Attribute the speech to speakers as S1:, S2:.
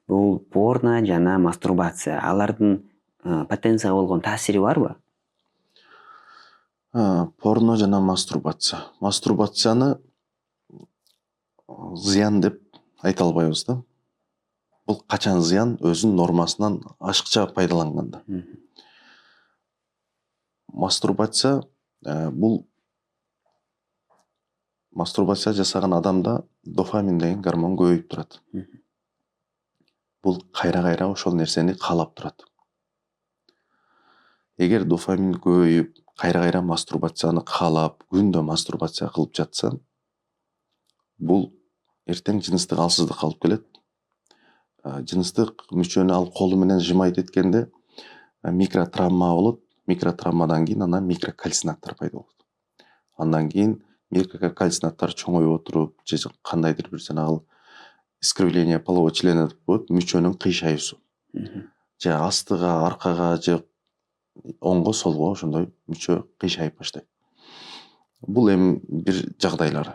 S1: Бул порно жана мастурбация алардын потенцияга болгон таасири барбы?
S2: Порно жана мастурбация. Мастурбацияны зыян деп айта албайбыз да. Бул качан зыян өзүнүн нормасынан ашыкча пайдаланганда. Мастурбация мастурбация жасаган адамда дофамин деген гормон көбөйүп турат. Бул кайра ошол нерсени каалап турат. Эгер дофамин көбөйүп, кайра мастурбацияны каалап, күндө мастурбация кылып жатса, бул эртең жыныстык алсыздыкка алып келет. Жыныстык мүчөнү ал колу менен жымайт эткенде микротравма болот. Микротравмадан кийин анан микрокальцинаттар пайда болот. Андан кийин микрокальцинаттар чоңоюп отуруп, же кандайдыр бир жанагы искривление полового члена деп коет, мүчөнүн кыйшайуусу. Же астыга, аркага, же оңго, солго ошондой мүчө кыйшайып баштайт. Бул эми бир жагдайлары.